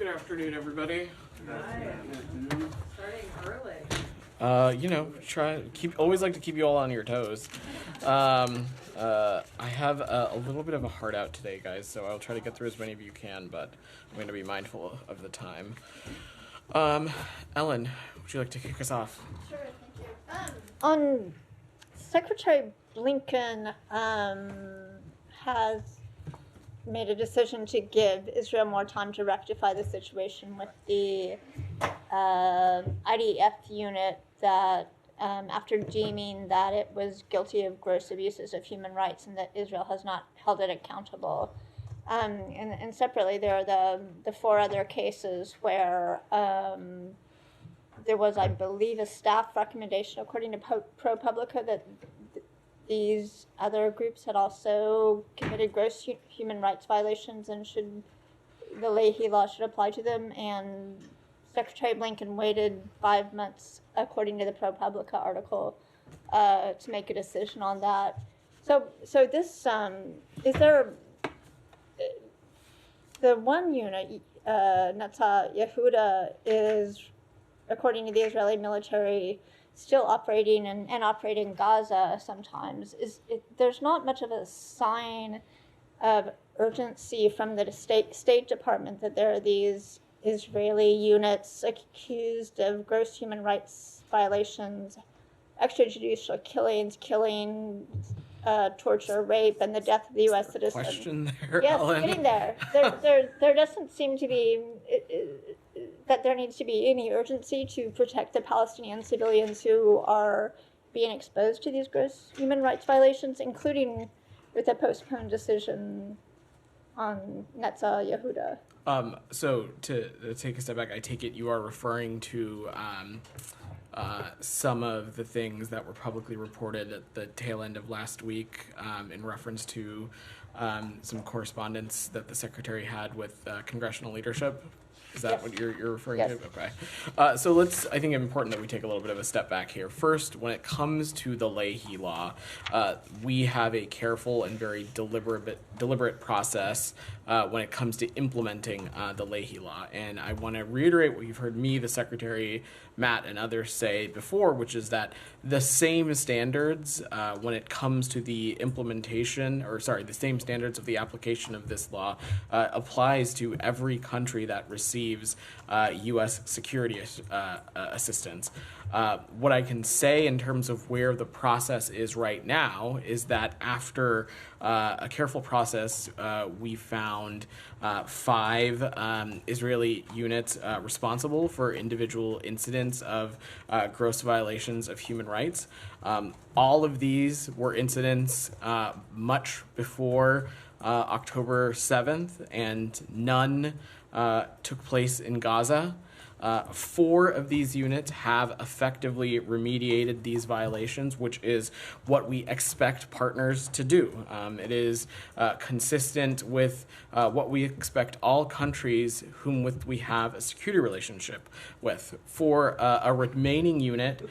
Good afternoon, everybody. Hi. Starting early. Always like to keep you all on your toes. I have a little bit of a heart out today, guys, so I'll try to get through as many of you can, but I'm going to be mindful of the time. Ellen, would you like to kick us off? Sure, thank you. Secretary Blinken has made a decision to give Israel more time to rectify the situation with the IDF unit that, after deeming that it was guilty of gross abuses of human rights and that Israel has not held it accountable. And separately, there are the four other cases where there was, I believe, a staff recommendation, according to ProPublica, that these other groups had also committed gross human rights violations and the Leahy law should apply to them. And Secretary Blinken waited 5 months, according to the ProPublica article, to make a decision on that. So this is there. The one unit, Netzah Yehuda, is, according to the Israeli military, still operating and operating in Gaza sometimes. There's not much of a sign of urgency from the State Department that there are these Israeli units accused of gross human rights violations, extrajudicial killings, torture, rape, and the death of the U.S. citizen. Question there, yes, Ellen. getting there. There doesn't seem to be that there needs to be any urgency to protect the Palestinian civilians who are being exposed to these gross human rights violations, including with a postponed decision on Netzah Yehuda. So to take a step back, I take it you are referring to some of the things that were publicly reported at the tail end of last week in reference to some correspondence that the Secretary had with congressional leadership. Is that what you're referring Yes. to? Okay. So I think it's important that we take a little bit of a step back here. First, when it comes to the Leahy law, we have a careful and very deliberate process when it comes to implementing the Leahy law. And I want to reiterate what you've heard me, the Secretary, Matt, and others say before, which is that the same standards when it comes to the the same standards of the application of this law applies to every country that receives U.S. security assistance. What I can say in terms of where the process is right now is that after a careful process, we found 5 Israeli units responsible for individual incidents of gross violations of human rights. All of these were incidents much before October 7th, and none took place in Gaza. 4 of these units have effectively remediated these violations, which is what we expect partners to do. It is consistent with what we expect all countries whom we have a security relationship with. For a remaining unit,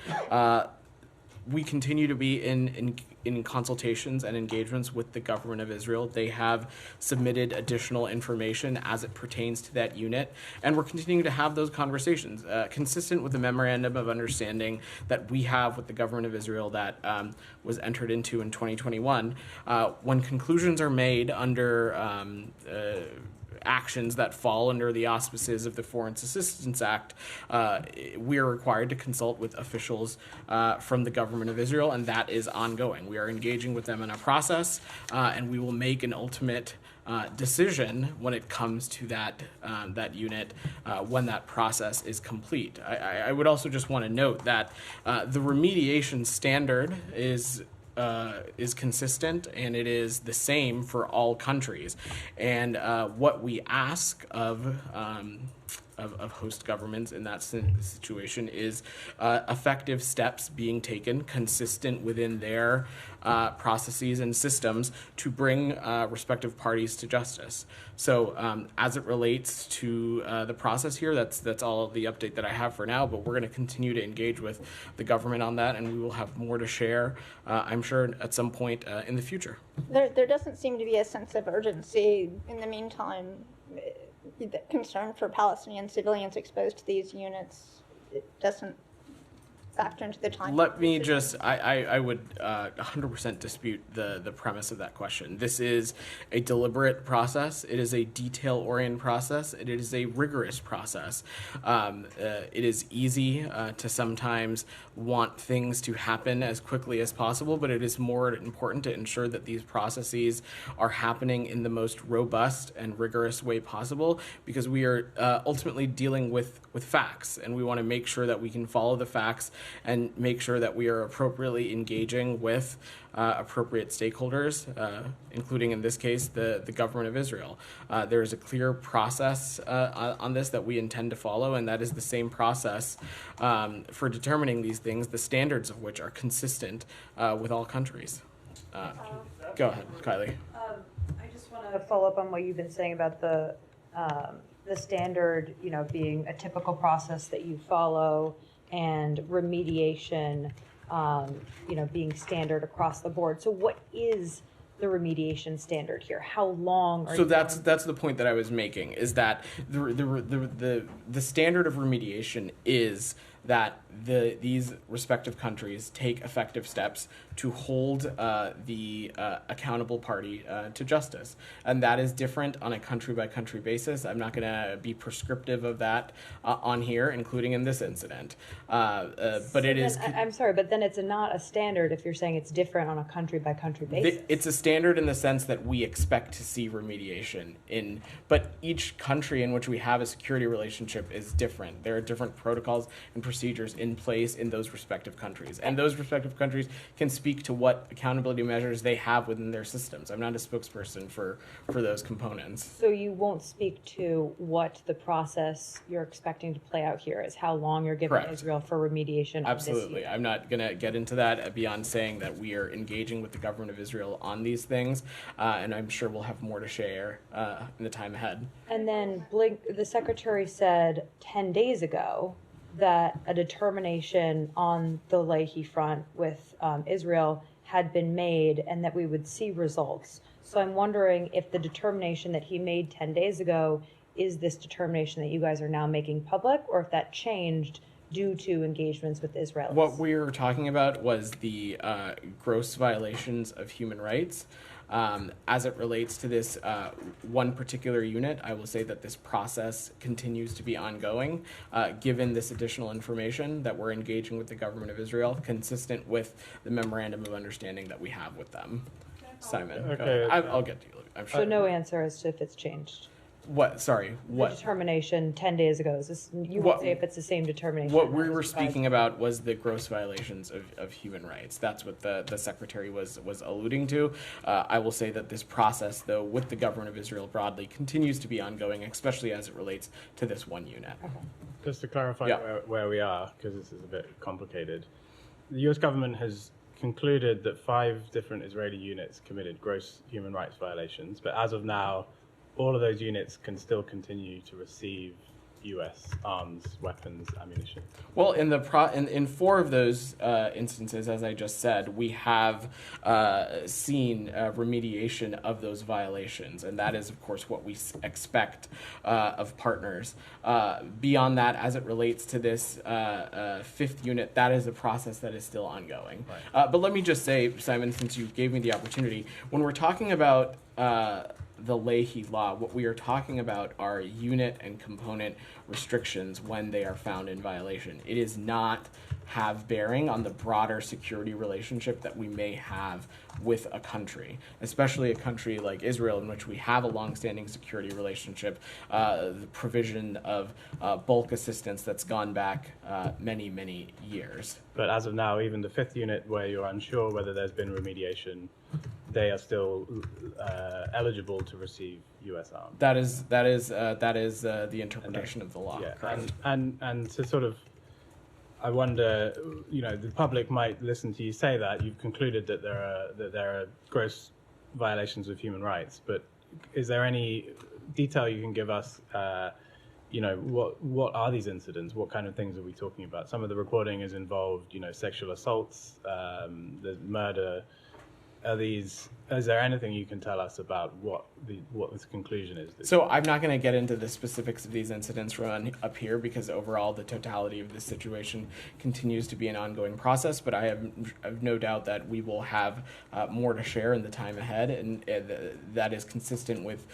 we continue to be in consultations and engagements with the government of Israel. They have submitted additional information as it pertains to that unit, and we're continuing to have those conversations consistent with the memorandum of understanding that we have with the government of Israel that was entered into in 2021. When conclusions are made under actions that fall under the auspices of the Foreign Assistance Act, we are required to consult with officials from the government of Israel, and that is ongoing. We are engaging with them in a process, and we will make an ultimate decision when it comes to that unit when that process is complete. I would also just want to note that the remediation standard is consistent, and it is the same for all countries. And what we ask of host governments in that situation is effective steps being taken consistent within their processes and systems to bring respective parties to justice. So as it relates to the process here, that's all the update that I have for now, but we're going to continue to engage with the government on that, and we will have more to share, I'm sure, at some point in the future. There doesn't seem to be a sense of urgency in the meantime. the concern for Palestinian civilians exposed to these units, it doesn't factor into the time. Let me just, I would 100% dispute the premise of that question. This is a deliberate process. It is a detail-oriented process. It is a rigorous process. It is easy to sometimes want things to happen as quickly as possible, but it is more important to ensure that these processes are happening in the most robust and rigorous way possible, because we are ultimately dealing with facts, and we want to make sure that we can follow the facts and make sure that we are appropriately engaging with appropriate stakeholders, including in this case the government of Israel. There is a clear process on this that we intend to follow, and that is the same process for determining these things, the standards of which are consistent with all countries. Go ahead, Kylie. I just want to follow up on what you've been saying about the standard, being a typical process that you follow, and remediation, being standard across the board. So what is the remediation standard here? How long are so you that's the point that I was making, is that the standard of remediation is that these respective countries take effective steps to hold the accountable party to justice. And that is different on a country-by-country basis. I'm not going to be prescriptive of that on here, including in this incident. But it is... I'm sorry, but then it's not a standard if you're saying it's different on a country-by-country basis. It's a standard in the sense that we expect to see remediation in, but each country in which we have a security relationship is different. There are different protocols and procedures in place in those respective countries. And those respective countries can speak to what accountability measures they have within their systems. I'm not a spokesperson for those components. So you won't speak to what the process you're expecting to play out here is, how long you're giving Correct. Israel for remediation. Absolutely. I'm not going to get into that beyond saying that we are engaging with the government of Israel on these things, and I'm sure we'll have more to share in the time ahead. And then the secretary said 10 days ago that a determination on the Leahy front with Israel had been made and that we would see results. So I'm wondering if the determination that he made 10 days ago is this determination that you guys are now making public, or if that changed due to engagements with Israelis. What we were talking about was the gross violations of human rights. As it relates to this one particular unit, I will say that this process continues to be ongoing, given this additional information that we're engaging with the government of Israel, consistent with the memorandum of understanding that we have with them. Simon, Okay. I'll get to you. I'm sure. So no answer as to if it's changed. What? Sorry. The What? determination 10 days ago, is this, you What- won't say if it's the same determination. What we that were was revised. speaking about was the gross violations of human rights. That's what the secretary was alluding to. I will say that this process, though, with the government of Israel broadly, continues to be ongoing, especially as it relates to this one unit. Just to clarify Yeah. where we are, because this is a bit complicated, the US government has concluded that 5 different Israeli units committed gross human rights violations, but as of now, all of those units can still continue to receive U.S. arms, weapons, ammunition. Well, in 4 of those instances, as I just said, we have seen remediation of those violations, and that is, of course, what we expect of partners. Beyond that, as it relates to this 5th unit, that is a process that is still ongoing. Right. But let me just say, Simon, since you gave me the opportunity, when we're talking about the Leahy Law, what we are talking about are unit and component restrictions when they are found in violation. It does not have bearing on the broader security relationship that we may have with a country, especially a country like Israel, in which we have a longstanding security relationship, the provision of bulk assistance that's gone back many, many years. But as of now, even the 5th unit, where you're unsure whether there's been remediation, they are still eligible to receive U.S. arms. That is the interpretation of the law. Yeah, Correct. and to sort of, I wonder, the public might listen to you say that you've concluded that there are gross violations of human rights, but is there any detail you can give us? What are these incidents? What kind of things are we talking about? Some of the reporting has involved, sexual assaults, there's murder. Are these is there anything you can tell us about what this conclusion is? So I'm not going to get into the specifics of these incidents run up here because overall the totality of this situation continues to be an ongoing process, but I have no doubt that we will have more to share in the time ahead, and that is consistent with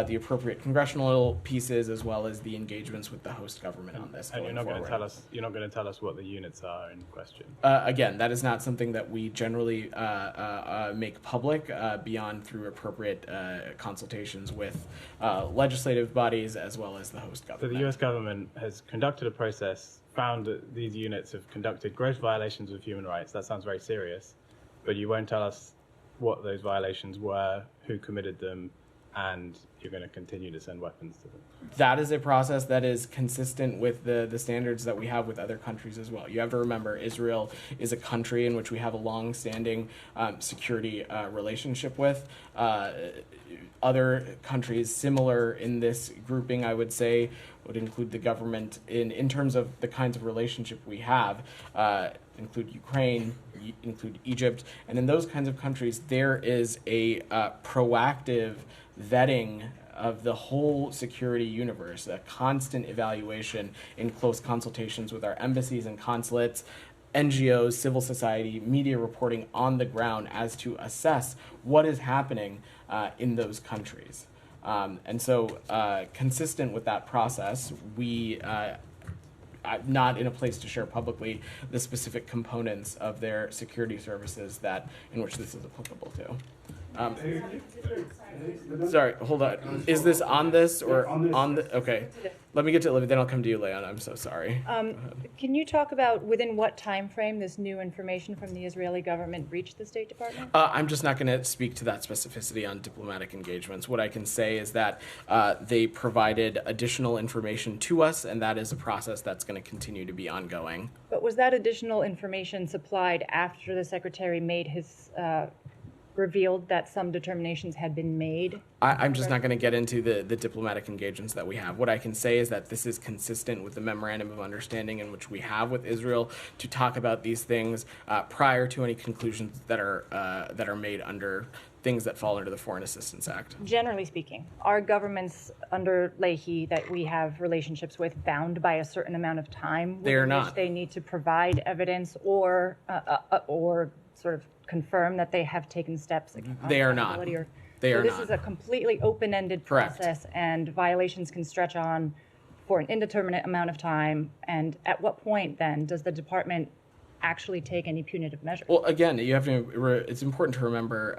the appropriate congressional pieces as well as the engagements with the host government on this. And you're not going to tell us what the units are in question. Again, that is not something that we generally make public beyond through appropriate consultations with legislative bodies as well as the host So government. the U.S. government has conducted a process, found that these units have conducted gross violations of human rights. That sounds very serious, but you won't tell us what those violations were, who committed them, and you're going to continue to send weapons to them. That is a process that is consistent with the standards that we have with other countries as well. You have to remember, Israel is a country in which we have a long-standing security relationship with. Other countries similar in this grouping, I would say, would include the government in terms of the kinds of relationship we have, include Ukraine, include Egypt, and in those kinds of countries, there is a proactive vetting of the whole security universe, a constant evaluation in close consultations with our embassies and consulates, NGOs, civil society, media reporting on the ground as to assess what is happening in those countries. And so, consistent with that process, I'm not in a place to share publicly the specific components of their security services in which this is applicable to. Sorry, hold on. Is this on this or on the? Okay, let me get to Olivia. Then I'll come to you, Leon. I'm so sorry. Can you talk about within what time frame this new information from the Israeli government reached the State Department? I'm just not going to speak to that specificity on diplomatic engagements. What I can say is that they provided additional information to us, and that is a process that's going to continue to be ongoing. But was that additional information supplied after the Secretary made his revealed that some determinations had been made? I'm just not going to get into the diplomatic engagements that we have. What I can say is that this is consistent with the memorandum of understanding in which we have with Israel to talk about these things prior to any conclusions that are made under things that fall under the Foreign Assistance Act. Generally speaking, are governments under Leahy that we have relationships with bound by a certain amount of time? They are within not. which they need to provide evidence or sort of confirm that they have taken steps against They are not. accountability or- They so are this not. is a completely open-ended Correct. process, and violations can stretch on for an indeterminate amount of time. And at what point then does the department actually take any punitive measures? Well, again, you have to. It's important to remember,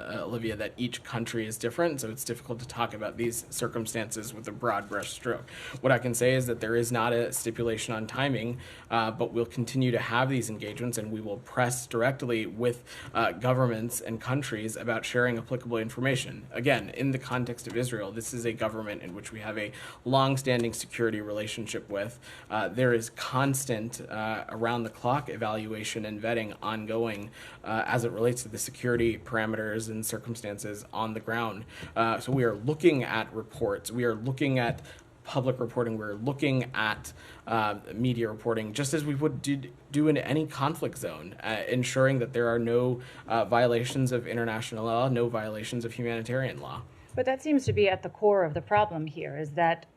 Olivia, that each country is different, so it's difficult to talk about these circumstances with a broad brush stroke. What I can say is that there is not a stipulation on timing, but we'll continue to have these engagements, and we will press directly with governments and countries about sharing applicable information. Again, in the context of Israel, this is a government in which we have a long-standing security relationship with. There is constant, around-the-clock evaluation and vetting ongoing as it relates to the security parameters and circumstances on the ground. So we are looking at reports. We are looking at public reporting. We're looking at media reporting, just as we would do in any conflict zone, ensuring that there are no violations of international law, no violations of humanitarian law. But that seems to be at the core of the problem here, is that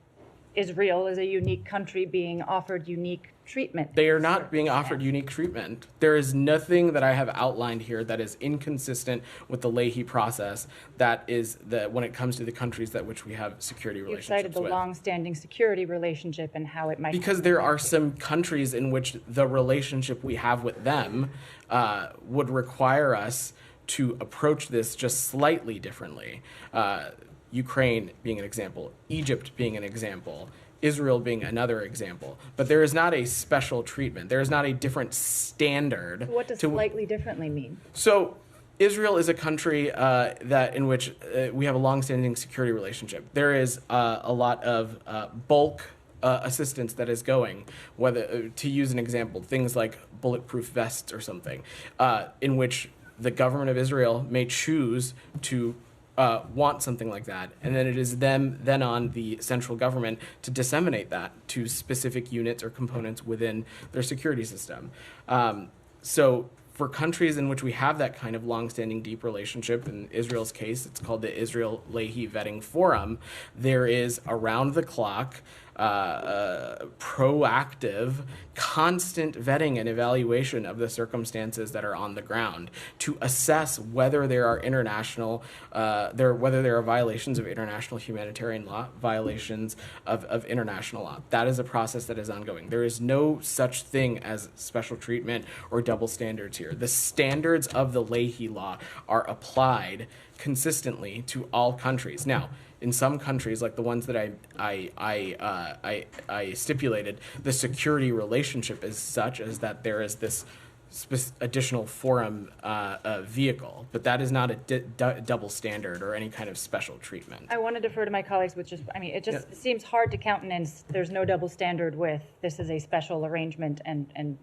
Israel is a unique country being offered unique treatment. They are not being offered unique treatment. There is nothing that I have outlined here that is inconsistent with the Leahy process when it comes to the countries that which we have security You've relationships cited the with. long-standing security relationship and how it might... Because there are some countries in which the relationship we have with them would require us to approach this just slightly differently. Ukraine being an example, Egypt being an example, Israel being another example. But there is not a special treatment. There is not a different standard. What does slightly differently mean? So Israel is a country in which we have a long-standing security relationship. There is a lot of bulk assistance that is going, whether to use an example, things like bulletproof vests or something, in which the government of Israel may choose to want something like that, and then it is then on the central government to disseminate that to specific units or components within their security system. So For countries in which we have that kind of longstanding deep relationship, in Israel's case, it's called the Israel Lehi Vetting Forum, there is around the clock, proactive, constant vetting and evaluation of the circumstances that are on the ground to assess whether there are whether there are violations of international humanitarian law, violations of international law. That is a process that is ongoing. There is no such thing as special treatment or double standards here. The standards of the Lehi law are applied consistently to all countries. Now, in some countries, like the ones that I stipulated, the security relationship is such as that there is this additional forum vehicle, but that is not a double standard or any kind of special treatment. I want to defer to my colleagues, it just seems hard to countenance. There's no double standard with this is a special arrangement and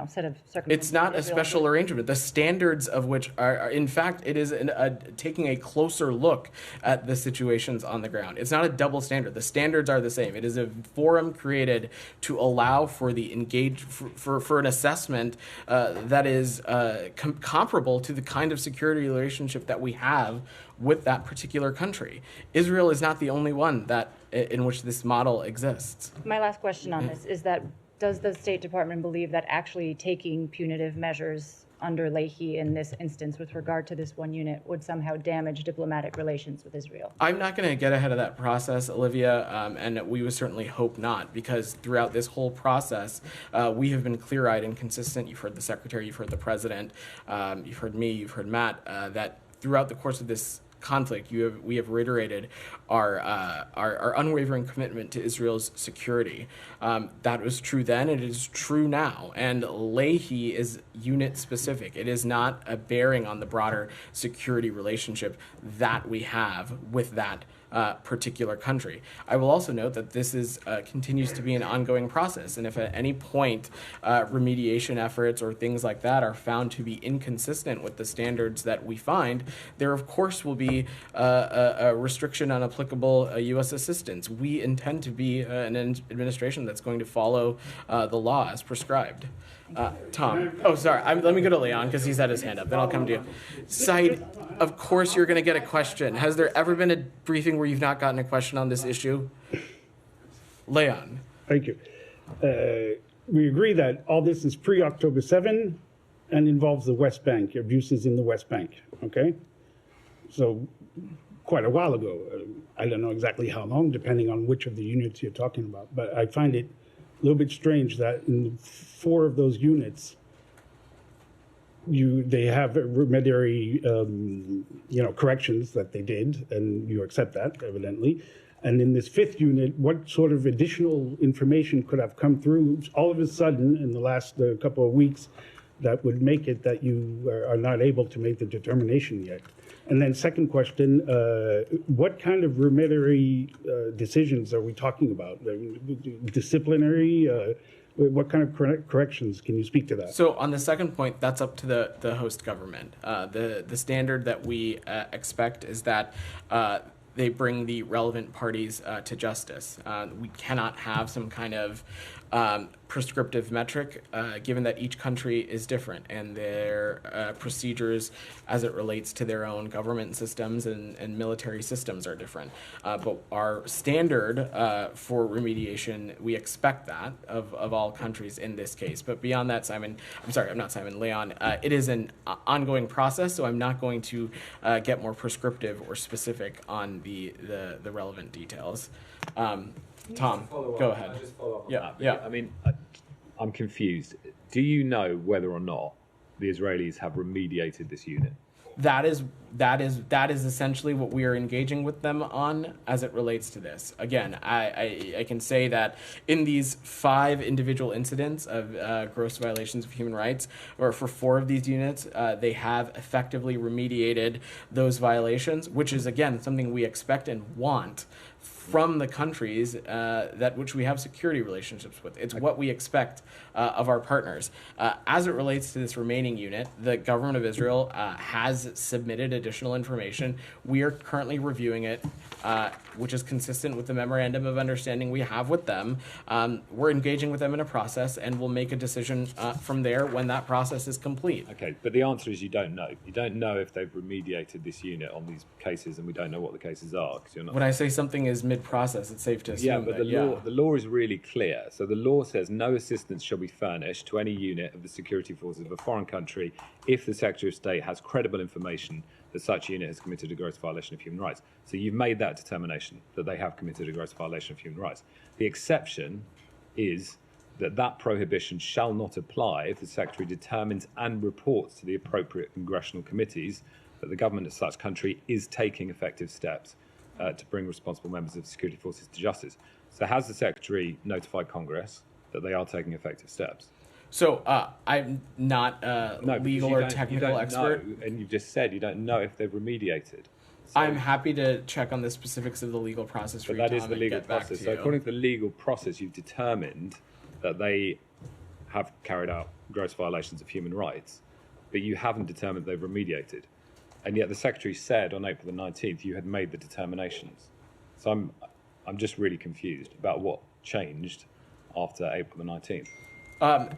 set of circumstances. It's not a special arrangement. The standards of which are in fact, it is taking a closer look at the situations on the ground. It's not a double standard. The standards are the same. It is a forum created to allow for the for an assessment that is comparable to the kind of security relationship that we have with that particular country. Israel is not the only one in which this model exists. My last question on this is that does the State Department believe that actually taking punitive measures under Lehi in this instance with regard to this one unit would somehow damage diplomatic relations with Israel? I'm not going to get ahead of that process, Olivia, and we would certainly hope not, because throughout this whole process, we have been clear-eyed and consistent. You've heard the Secretary, you've heard the President, you've heard me, you've heard Matt, that throughout the course of this conflict, we have reiterated our unwavering commitment to Israel's security. That was true then, and it is true now. And Lehi is unit specific. It is not a bearing on the broader security relationship that we have with that particular country. I will also note that this continues to be an ongoing process, and if at any point remediation efforts or things like that are found to be inconsistent with the standards that we find, there of course will be a restriction on applicable U.S. assistance. We intend to be an administration that's going to follow the law as prescribed. Tom. Oh, sorry. Let me go to Leon because he's had his hand up. Then I'll come to you. Said, of course you're going to get a question. Has there ever been a briefing where you've not gotten a question on this issue? Leon. Thank you. We agree that all this is pre-October 7 and involves the West Bank, abuses in the West Bank, okay? So quite a while ago. I don't know exactly how long, depending on which of the units you're talking about, but I find it a little bit strange that in 4 of those units, they have remediary, corrections that they did, and you accept that, evidently. And in this 5th unit, what sort of additional information could have come through all of a sudden in the last couple of weeks that would make it that you are not able to make the determination yet? And then second question, what kind of remediary decisions are we talking about? Disciplinary? What kind of corrections? Can you speak to that? So on the second point, that's up to the host government. The standard that we expect is that they bring the relevant parties to justice. We cannot have some kind of prescriptive metric, given that each country is different and their procedures as it relates to their own government systems and military systems are different. But our standard for remediation, we expect that of all countries in this case. But beyond that, Leon, it is an ongoing process, so I'm not going to get more prescriptive or specific on the relevant details. Tom, go ahead. I'll just follow up on Yeah, that. yeah. I mean, I'm confused. Do you know whether or not the Israelis have remediated this unit? That is essentially what we are engaging with them on as it relates to this. Again, I can say that in these 5 individual incidents of gross violations of human rights, or for 4 of these units, they have effectively remediated those violations, which is, again, something we expect and want from the countries that which we have security relationships with. It's what we expect of our partners. As it relates to this remaining unit, the government of Israel has submitted additional information. We are currently reviewing it, which is consistent with the memorandum of understanding we have with them. We're engaging with them in a process, and we'll make a decision from there when that process is complete. Okay, but the answer is you don't know. You don't know if they've remediated this unit on these cases, and we don't know what the cases are because you're not. When I say something is mid-process, it's safe to assume Yeah, but that, the law is really clear. So the law says no assistance shall be furnished to any unit of the security forces of a foreign country if the Secretary of State has credible information that such unit has committed a gross violation of human rights. So you've made that determination that they have committed a gross violation of human rights. The exception is that prohibition shall not apply if the Secretary determines and reports to the appropriate congressional committees that the government of such country is taking effective steps to bring responsible members of security forces to justice. So has the Secretary notified Congress that they are taking effective steps? So I'm not a No, because legal you or don't- technical you don't expert. know, and you've just said you don't know if they've remediated. So, I'm happy to check on the specifics of the legal process for but you, that Tom, is the and legal get back process. to So you. according to the legal process, you've determined that they have carried out gross violations of human rights, but you haven't determined they've remediated. And yet the Secretary said on April the 19th you had made the determinations. So I'm just really confused about what changed after April the 19th.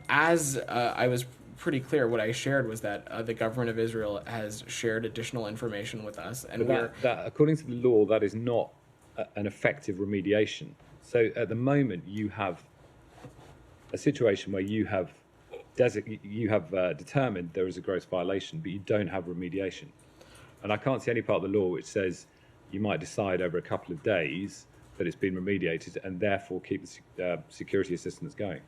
As I was pretty clear, what I shared was that the government of Israel has shared additional information with us, and But that, according to the law, that is not an effective remediation. So at the moment, you have a situation where you have determined there is a gross violation, but you don't have remediation. And I can't see any part of the law which says you might decide over a couple of days that it's been remediated and therefore keep the security assistance going.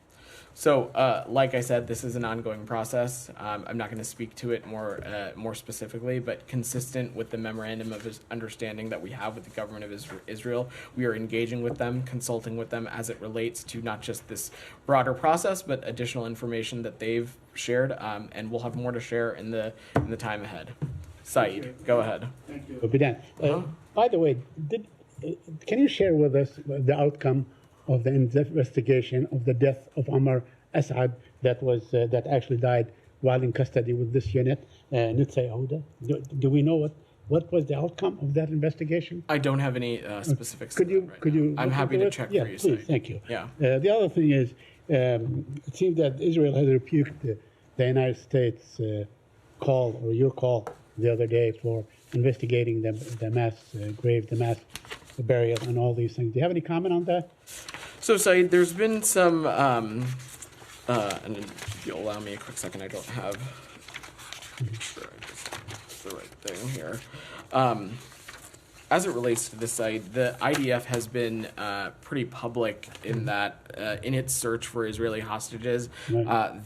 So, like I said, this is an ongoing process. I'm not going to speak to it more specifically, but consistent with the memorandum of understanding that we have with the government of Israel, we are engaging with them, consulting with them as it relates to not just this broader process, but additional information that they've shared, and we'll have more to share in the time ahead. Saeed, go ahead. Thank you. Bidan. By the way, can you share with us the outcome of the investigation of the death of Omar Asad that actually died while in custody with this unit, Nitzay Yehuda? Do we know what was the outcome of that investigation? I don't have any specifics. Could you? I'm look happy into to it? check Yeah, for you. please. Saeed. Thank you. Yeah. The other thing is, it seems that Israel has rebuked the United States call or your call the other day for investigating the mass grave, the mass burial, and all these things. Do you have any comment on that? So, Saeed, there's been some, and if you'll allow me a quick second, I don't have the right thing here. As it relates to this site, the IDF has been pretty public in that in its search for Israeli hostages,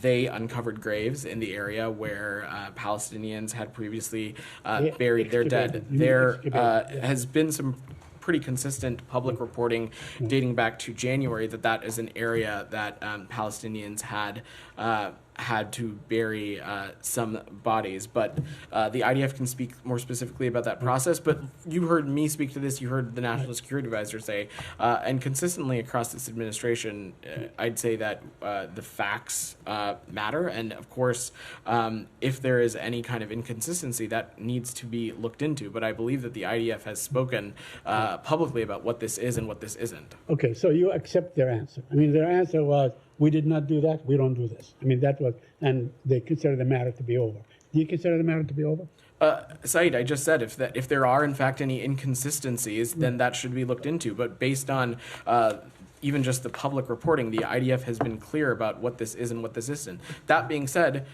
they uncovered graves in the area where Palestinians had previously buried their dead. There has been some pretty consistent public reporting dating back to January that is an area that Palestinians had to bury some bodies, but the IDF can speak more specifically about that process. But you heard me speak to this, you heard the National Security Advisor say, and consistently across this administration, I'd say that the facts matter, and of course, if there is any kind of inconsistency, that needs to be looked into. But I believe that the IDF has spoken publicly about what this is and what this isn't. Okay, so you accept their answer. I mean, their answer was, we did not do that, we don't do this. I mean, that was, and they consider the matter to be over. Do you consider the matter to be over? Saeed, I just said if there are in fact any inconsistencies, then that should be looked into. But based on even just the public reporting, the IDF has been clear about what this is and what this isn't. That being said,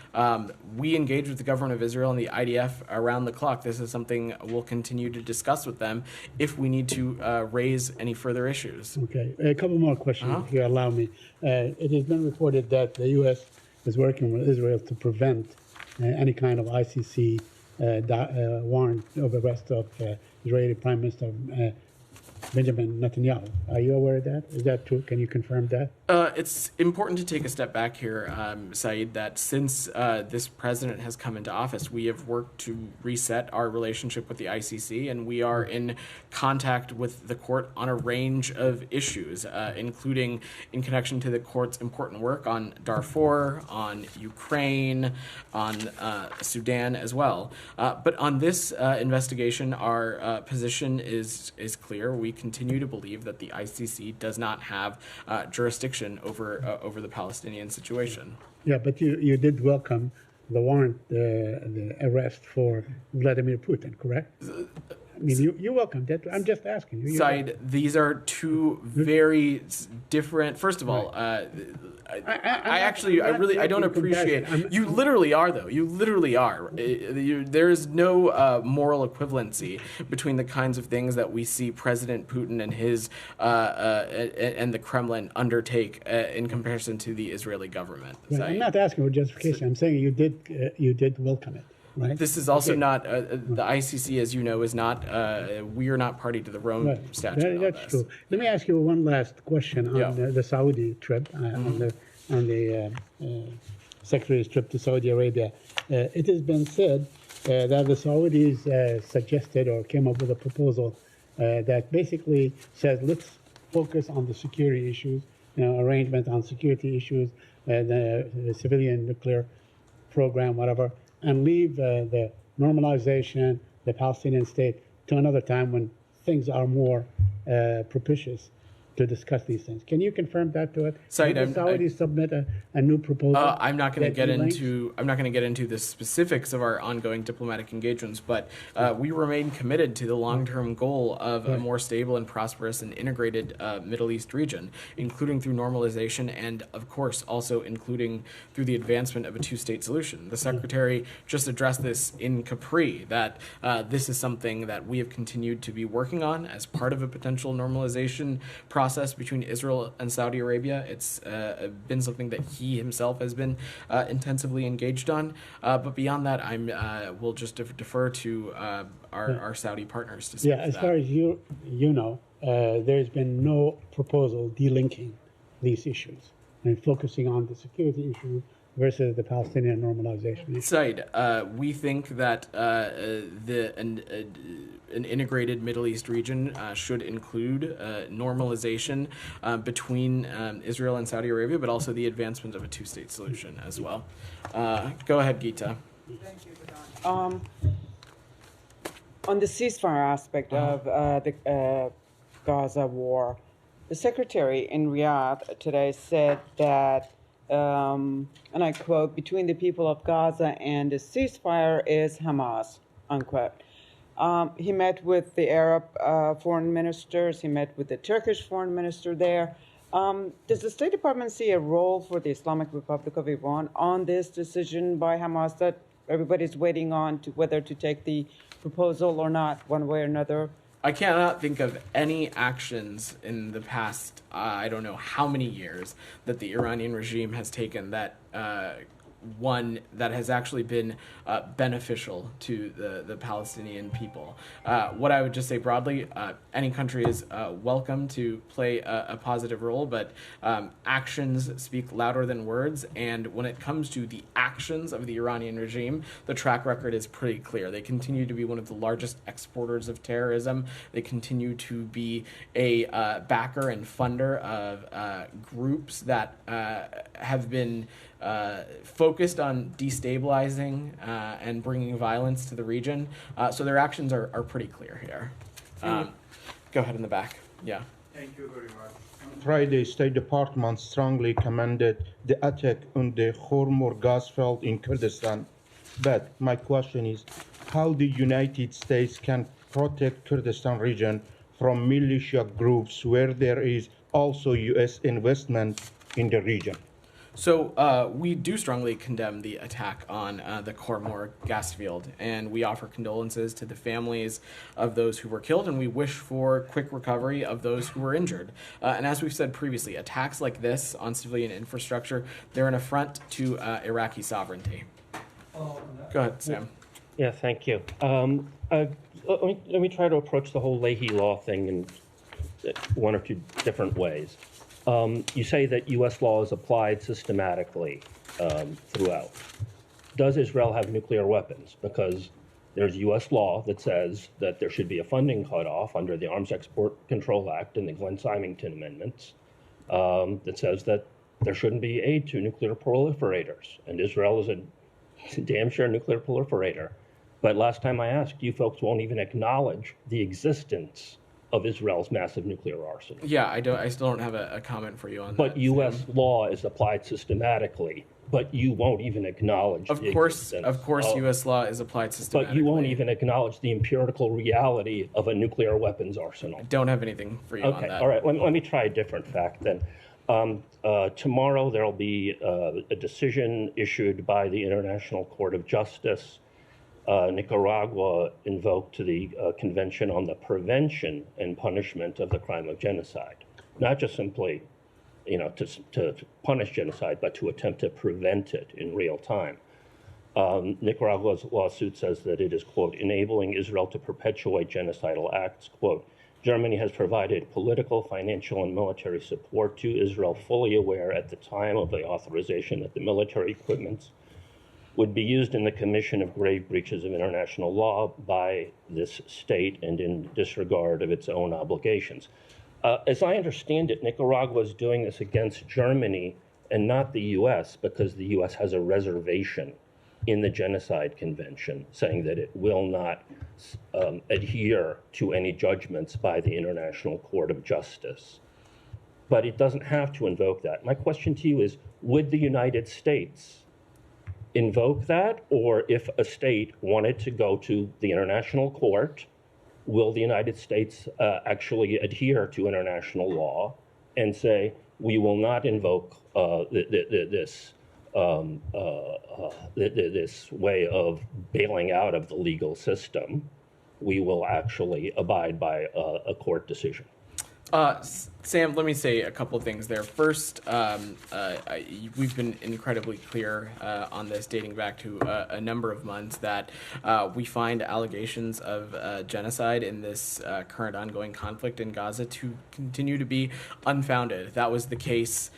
we engage with the government of Israel and the IDF around the clock. This is something we'll continue to discuss with them if we need to raise any further issues. Okay, a couple more questions, if you allow me. It has been reported that the U.S. is working with Israel to prevent any kind of ICC warrant of arrest of Israeli Prime Minister Benjamin Netanyahu. Are you aware of that? Is that true? Can you confirm that? It's important to take a step back here, Saeed, that since this president has come into office, we have worked to reset our relationship with the ICC, and we are in contact with the court on a range of issues, including in connection to the court's important work on Darfur, on Ukraine, on Sudan as well. But on this investigation, our position is clear. We continue to believe that the ICC does not have jurisdiction over the Palestinian situation. Yeah, but you did welcome the warrant, the arrest for Vladimir Putin, correct? I mean, you welcomed it. I'm just asking you. Said these are two very different. First of all, I don't appreciate. You literally are, though. You literally are. There is no moral equivalency between the kinds of things that we see President Putin and his and the Kremlin undertake in comparison to the Israeli government. Right. I'm not asking for justification. I'm saying you did welcome it. Right. This is also not the ICC, as you know, is not. We are not party to the Rome Statute. That's true. Let me ask you one last question on the Saudi trip, on the Secretary's trip to Saudi Arabia. It has been said that the Saudis suggested or came up with a proposal that basically says let's focus on the security issues, arrangement on security issues, the civilian nuclear program, whatever, and leave the normalization, the Palestinian state, to another time when things are more propitious to discuss these things. Can you confirm that to it? Saeed, Did the Saudis submit a new proposal? I'm not going to get into the specifics of our ongoing diplomatic engagements, but we remain committed to the long-term goal of a more stable and prosperous and integrated Middle East region, including through normalization and, of course, also including through the advancement of a two-state solution. The Secretary just addressed this in Capri, that this is something that we have continued to be working on as part of a potential normalization process between Israel and Saudi Arabia. It's been something that he himself has been intensively engaged on. But beyond that, we'll just defer to our Saudi partners to speak. Yeah, as far as you know, there's been no proposal delinking these issues and focusing on the security issue versus the Palestinian normalization issue. Said, we think that an integrated Middle East region should include normalization between Israel and Saudi Arabia, but also the advancement of a two-state solution as well. Go ahead, Geeta. Thank you, Vedant. On the ceasefire aspect of the Gaza war, the Secretary in Riyadh today said that, and I quote, between the people of Gaza and the ceasefire is Hamas, unquote. He met with the Arab foreign ministers. He met with the Turkish foreign minister there. Does the State Department see a role for the Islamic Republic of Iran on this decision by Hamas that everybody's waiting on to whether to take the proposal or not, one way or another? I cannot think of any actions in the past, I don't know how many years, that the Iranian regime has taken that one that has actually been beneficial to the Palestinian people. What I would just say broadly, any country is welcome to play a positive role, but actions speak louder than words. And when it comes to the actions of the Iranian regime, the track record is pretty clear. They continue to be one of the largest exporters of terrorism. They continue to be a backer and funder of groups that have been focused on destabilizing and bringing violence to the region. So their actions are pretty clear here. Go ahead in the back. Yeah. Thank you very much. On Friday, State Department strongly commended the attack on the Khormor gas field in Kurdistan. But my question is, how the United States can protect Kurdistan region from militia groups where there is also U.S. investment in the region? So we do strongly condemn the attack on the Khormor gas field, and we offer condolences to the families of those who were killed, and we wish for quick recovery of those who were injured. And as we've said previously, attacks like this on civilian infrastructure, they're an affront to Iraqi sovereignty. Go ahead, Sam. Yeah, thank you. Let me try to approach the whole Leahy Law thing in one or two different ways. You say that U.S. law is applied systematically throughout. Does Israel have nuclear weapons? Because there's U.S. law that says that there should be a funding cutoff under the Arms Export Control Act and the Glenn-Symington amendments that says that there shouldn't be aid to nuclear proliferators. And Israel is a damn sure nuclear proliferator. But last time I asked, you folks won't even acknowledge the existence of Israel's massive nuclear arsenal. Yeah, I still don't have a comment for you on that. But U.S. Sam. law is applied systematically, but you won't even acknowledge the existence Of course, U.S. law is applied systematically. But you won't even acknowledge the empirical reality of a nuclear weapons arsenal. I don't have anything for you on that. All right, let me try a different fact then. Tomorrow there will be a decision issued by the International Court of Justice. Nicaragua invoked the Convention on the Prevention and Punishment of the Crime of Genocide, not just simply, to punish genocide, but to attempt to prevent it in real time. Nicaragua's lawsuit says that it is, quote, enabling Israel to perpetuate genocidal acts, quote, Germany has provided political, financial, and military support to Israel, fully aware at the time of the authorization that the military equipment would be used in the commission of grave breaches of international law by this state and in disregard of its own obligations. As I understand it, Nicaragua is doing this against Germany and not the U.S. because the U.S. has a reservation in the Genocide Convention saying that it will not adhere to any judgments by the International Court of Justice. But it doesn't have to invoke that. My question to you is, would the United States invoke that? Or if a state wanted to go to the International Court, will the United States actually adhere to international law and say, we will not invoke this way of bailing out of the legal system? We will actually abide by a court decision. Sam, let me say a couple of things there. First, we've been incredibly clear on this, dating back to a number of months, that we find allegations of genocide in this current ongoing conflict in Gaza to continue to be unfounded. That was the case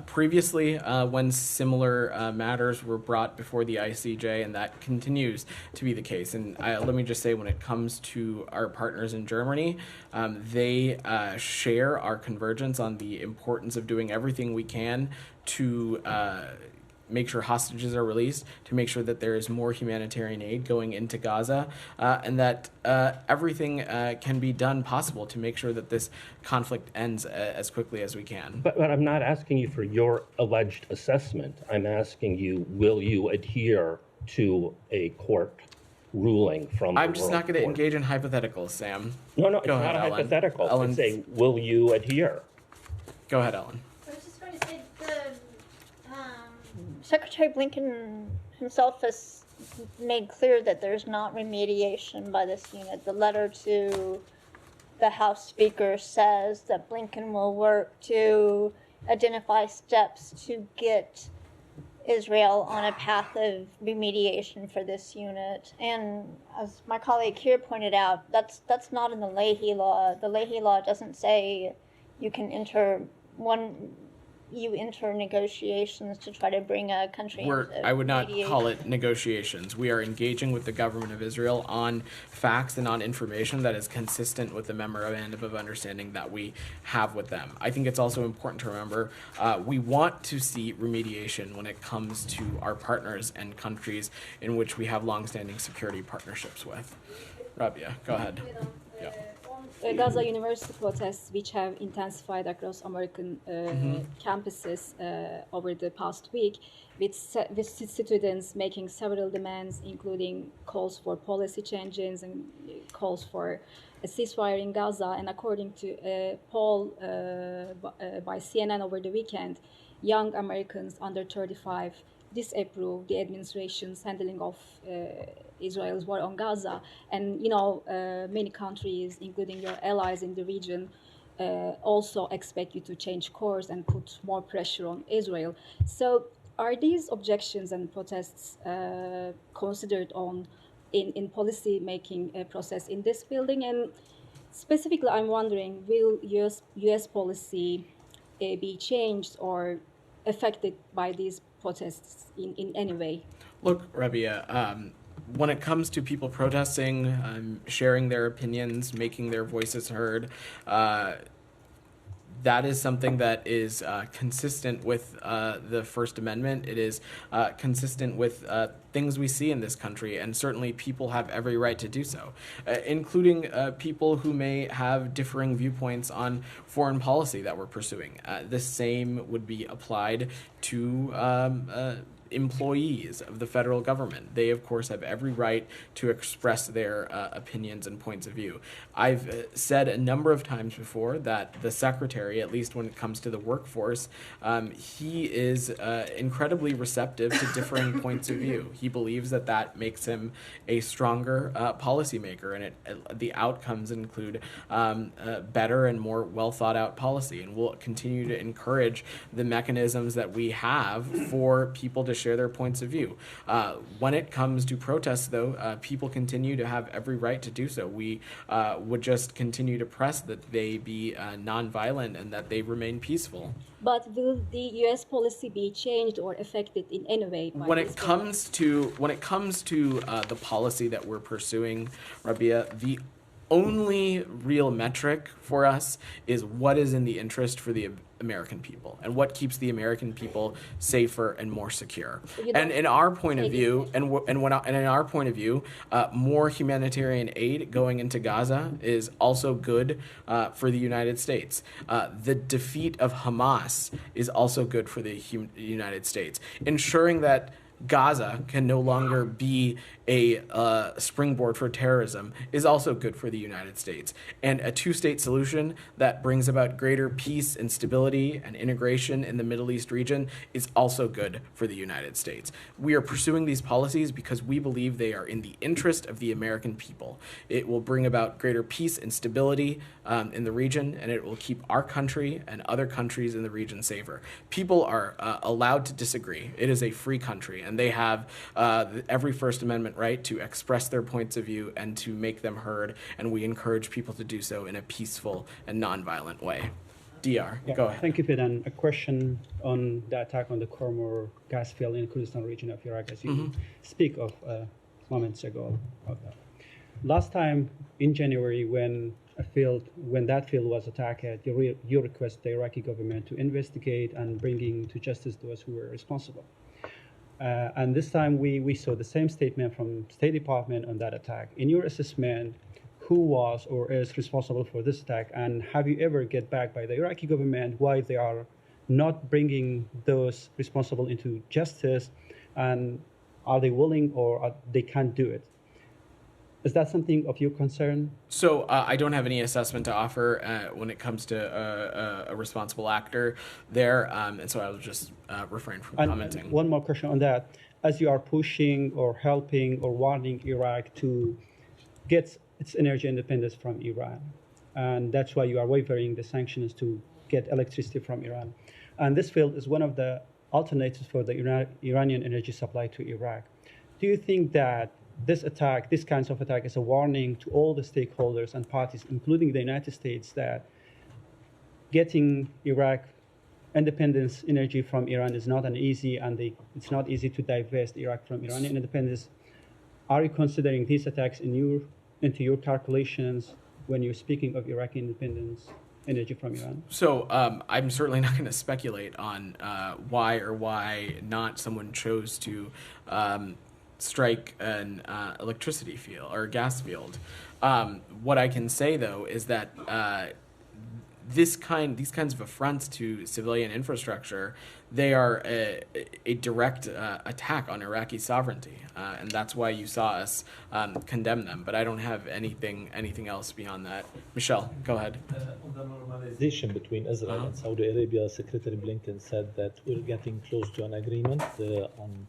previously when similar matters were brought before the ICJ, and that continues to be the case. And let me just say, when it comes to our partners in Germany, they share our convergence on the importance of doing everything we can to make sure hostages are released, to make sure that there is more humanitarian aid going into Gaza, and that everything can be done possible to make sure that this conflict ends as quickly as we can. But I'm not asking you for your alleged assessment. I'm asking you, will you adhere to a court ruling from I'm the just World not going to Court? engage in hypotheticals, Sam. No, it's Go not ahead, a Ellen. hypothetical. Ellen. It's a, will you adhere? Go ahead, Ellen. I was just going to say Secretary Blinken himself has made clear that there's not remediation by this unit. The letter to the House Speaker says that Blinken will work to identify steps to get Israel on a path of remediation for this unit. And as my colleague here pointed out, that's not in the Leahy Law. The Leahy Law doesn't say you can enter negotiations to try to bring a country into I would not mediation. call it negotiations. We are engaging with the government of Israel on facts and on information that is consistent with the memorandum of understanding that we have with them. I think it's also important to remember we want to see remediation when it comes to our partners and countries in which we have longstanding security partnerships with. Rabia, go ahead. Yeah. Gaza University protests, which have intensified across American campuses over the past week, with students making several demands, including calls for policy changes and calls for a ceasefire in Gaza. And according to a poll by CNN over the weekend, young Americans under 35 disapprove the administration's handling of Israel's war on Gaza. And, many countries, including your allies in the region, also expect you to change course and put more pressure on Israel. So are these objections and protests considered in policy-making process in this building? And specifically, I'm wondering, will U.S. policy be changed or affected by these protests in any way? Look, Rabia, when it comes to people protesting, sharing their opinions, making their voices heard, that is something that is consistent with the First Amendment. It is consistent with things we see in this country, and certainly people have every right to do so, including people who may have differing viewpoints on foreign policy that we're pursuing. The same would be applied to employees of the federal government. They, of course, have every right to express their opinions and points of view. I've said a number of times before that the secretary, at least when it comes to the workforce, he is incredibly receptive to differing points of view. He believes that that makes him a stronger policymaker, and the outcomes include better and more well thought out policy, and we'll continue to encourage the mechanisms that we have for people to share their points of view. When it comes to protests, though, people continue to have every right to do so. We would just continue to press that they be nonviolent and that they remain peaceful. But will the U.S. policy be changed or affected in any way? When it comes to the policy that we're pursuing, Rabia, the only real metric for us is what is in the interest for the American people and what keeps the American people safer and more secure. And in our point of view, more humanitarian aid going into Gaza is also good for the United States. The defeat of Hamas is also good for the United States. Ensuring that Gaza can no longer be a springboard for terrorism is also good for the United States. And a two-state solution that brings about greater peace and stability and integration in the Middle East region is also good for the United States. We are pursuing these policies because we believe they are in the interest of the American people. It will bring about greater peace and stability in the region, and it will keep our country and other countries in the region safer. People are allowed to disagree. It is a free country, and they have every First Amendment right to express their points of view and to make them heard, and we encourage people to do so in a peaceful and nonviolent way. DR, go ahead. Thank you, Fidan. A question on the attack on the Khormor gas field in Kurdistan region of Iraq, as you speak of moments ago. Last time in January, when that field was attacked, you request the Iraqi government to investigate and bringing to justice those who were responsible. And this time we saw the same statement from State Department on that attack. In your assessment, who was or is responsible for this attack, and have you ever get back by the Iraqi government why they are not bringing those responsible into justice, and are they willing or they can't do it? Is that something of your concern? So I don't have any assessment to offer when it comes to a responsible actor there, and so I will just refrain from commenting. One more question on that. As you are pushing or helping or wanting Iraq to get its energy independence from Iran, and that's why you are wavering the sanctions to get electricity from Iran. And this field is one of the alternatives for the Iranian energy supply to Iraq. Do you think that this kinds of attack is a warning to all the stakeholders and parties, including the United States, that getting Iraq independence energy from Iran is not easy, and it's not easy to divest Iraq from Iranian independence? Are you considering these attacks into your calculations when you're speaking of Iraqi independence energy from Iran? So I'm certainly not going to speculate on why or why not someone chose to strike an electricity field or a gas field. What I can say, though, is that these kinds of affronts to civilian infrastructure, they are a direct attack on Iraqi sovereignty, and that's why you saw us condemn them. But I don't have anything else beyond that. Michelle, go ahead. On the normalization between Israel and Saudi Arabia, Secretary Blinken said that we're getting close to an agreement on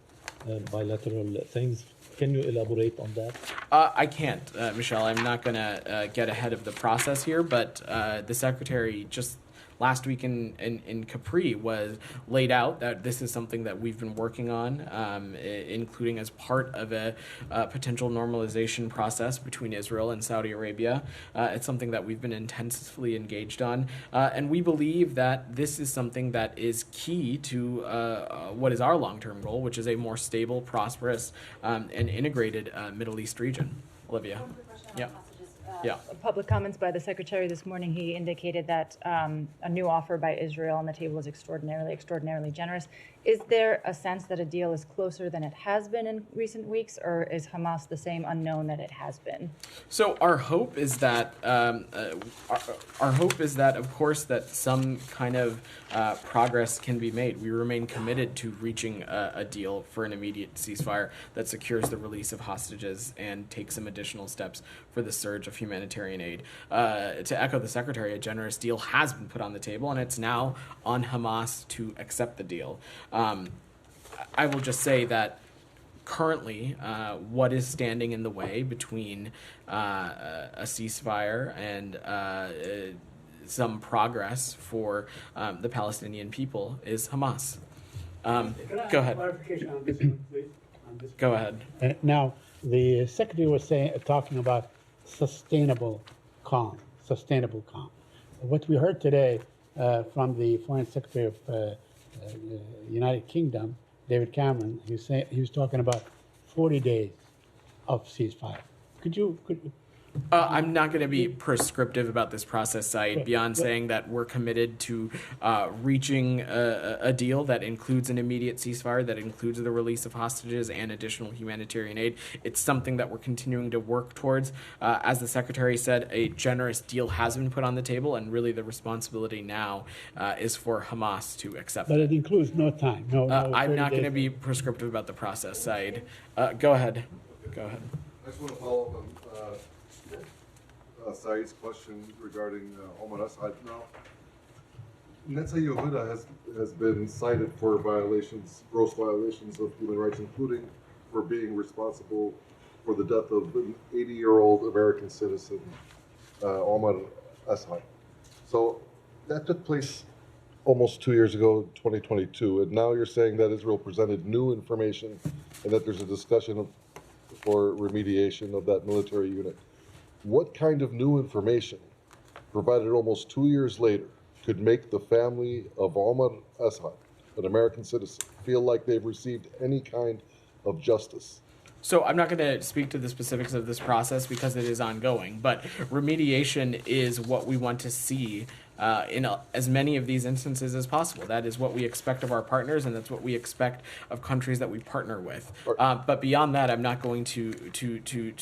bilateral things. Can you elaborate on that? I can't, Michelle. I'm not going to get ahead of the process here, but the Secretary just last week in Capri was laid out that this is something that we've been working on, including as part of a potential normalization process between Israel and Saudi Arabia. It's something that we've been intensively engaged on, and we believe that this is something that is key to what is our long-term goal, which is a more stable, prosperous, and integrated Middle East region. Olivia. Yeah. Yeah. Public comments by the Secretary this morning, he indicated that a new offer by Israel on the table is extraordinarily generous. Is there a sense that a deal is closer than it has been in recent weeks, or is Hamas the same unknown that it has been? So our hope is that of course, that some kind of progress can be made. We remain committed to reaching a deal for an immediate ceasefire that secures the release of hostages and takes some additional steps for the surge of humanitarian aid. To echo the Secretary, a generous deal has been put on the table, and it's now on Hamas to accept the deal. I will just say that currently, what is standing in the way between a ceasefire and some progress for the Palestinian people is Hamas. Go ahead. Clarification on this one, please. Go ahead. Now, the secretary was talking about sustainable calm. What we heard today from the Foreign Secretary of United Kingdom, David Cameron, he was talking about 40 days of ceasefire. Could you I'm not going to be prescriptive about this process, Saeed, beyond saying that we're committed to reaching a deal that includes an immediate ceasefire, that includes the release of hostages and additional humanitarian aid. It's something that we're continuing to work towards. As the Secretary said, a generous deal has been put on the table, and really the responsibility now is for Hamas to accept But it. it includes no time. I'm not going to be prescriptive about the process, Saeed. Go ahead. I just want to follow up on Saeed's question regarding Omar Assad. Now, Netanyahu Yehuda has been cited for gross violations of human rights, including for being responsible for the death of an 80-year-old American citizen, Omar Assad. So that took place almost 2 years ago, 2022, and now you're saying that Israel presented new information and that there's a discussion for remediation of that military unit. What kind of new information, provided almost 2 years later, could make the family of Omar Assad, an American citizen, feel like they've received any kind of justice? So I'm not going to speak to the specifics of this process because it is ongoing, but remediation is what we want to see in as many of these instances as possible. That is what we expect of our partners, and that's what we expect of countries that we partner with. But beyond that, I'm not going to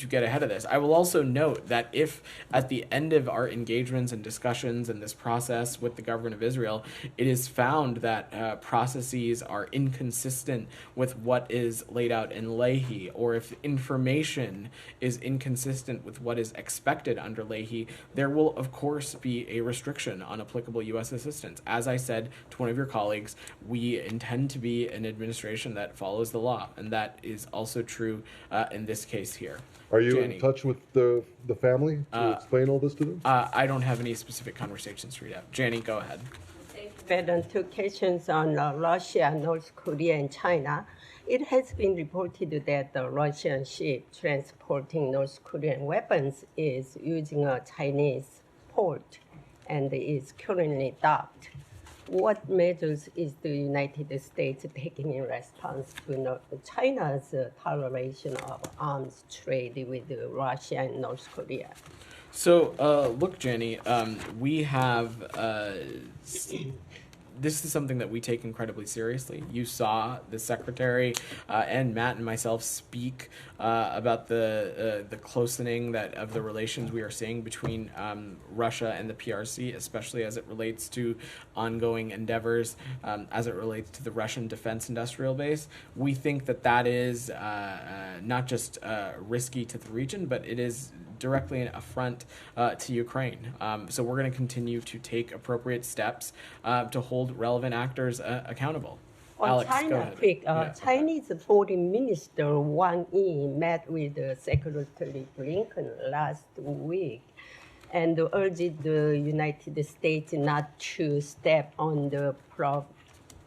get ahead of this. I will also note that if at the end of our engagements and discussions in this process with the government of Israel, it is found that processes are inconsistent with what is laid out in Leahy, or if information is inconsistent with what is expected under Leahy, there will of course be a restriction on applicable U.S. assistance. As I said to one of your colleagues, we intend to be an administration that follows the law, and that is also true in this case here. Are you Jani, in touch with the family to explain all this to them? I don't have any specific conversations to read out. Jani, go ahead. President, two questions on Russia, North Korea, and China. It has been reported that the Russian ship transporting North Korean weapons is using a Chinese port and is currently docked. What measures is the United States taking in response to China's toleration of arms trade with Russia and North Korea? So, look, Jenny, we have this is something that we take incredibly seriously. You saw the Secretary and Matt and myself speak about the closening of the relations we are seeing between Russia and the PRC, especially as it relates to ongoing endeavors, as it relates to the Russian defense industrial base. We think that is not just risky to the region, but it is directly an affront to Ukraine. So we're going to continue to take appropriate steps to hold relevant actors accountable. On Alex, China, go ahead. quick, Yeah. Chinese Foreign Minister Wang Yi met with Secretary Blinken last week. and urged the United States not to step on the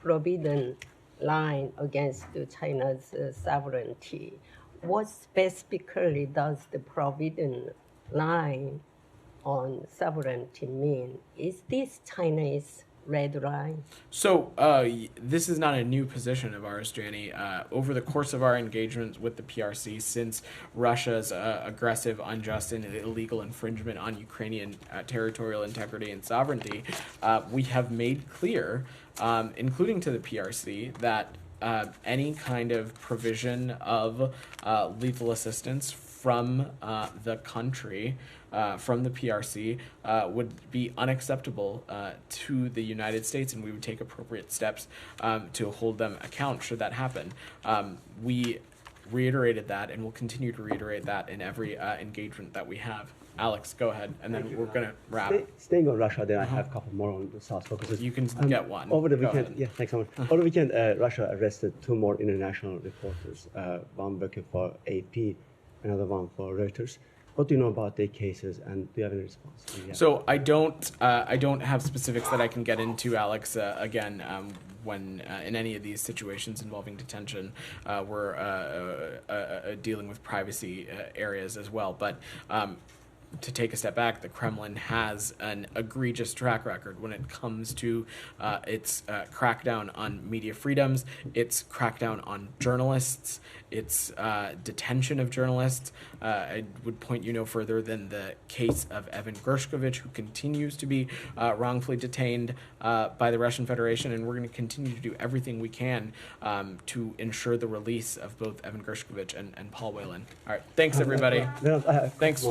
forbidden line against China's sovereignty. What specifically does the forbidden line on sovereignty mean? Is this China's red line? So this is not a new position of ours, Janie. Over the course of our engagements with the PRC, since Russia's aggressive, unjust, and illegal infringement on Ukrainian territorial integrity and sovereignty, we have made clear, including to the PRC, that any kind of provision of lethal assistance from the country, from the PRC, would be unacceptable to the United States, and we would take appropriate steps to hold them account should that happen. We reiterated that, and will continue to reiterate that in every engagement that we have. Alex, go ahead, and then we're going to wrap. Staying on Russia, then I have a couple more on the South Caucasus. You can get one. Over the Go weekend, ahead. yeah, thanks so much. Over the weekend, Russia arrested 2 more international reporters, one working for AP, another one for Reuters. What do you know about their cases, and do you have any response? Yeah. So I don't have specifics that I can get into, Alex. Again, when in any of these situations involving detention, we're dealing with privacy areas as well. But to take a step back, the Kremlin has an egregious track record when it comes to its crackdown on media freedoms, its crackdown on journalists, its detention of journalists. I would point you no further than the case of Evan Gershkovich, who continues to be wrongfully detained by the Russian Federation, and we're going to continue to do everything we can to ensure the release of both Evan Gershkovich and Paul Whelan. All right, thanks everybody. No, Thanks.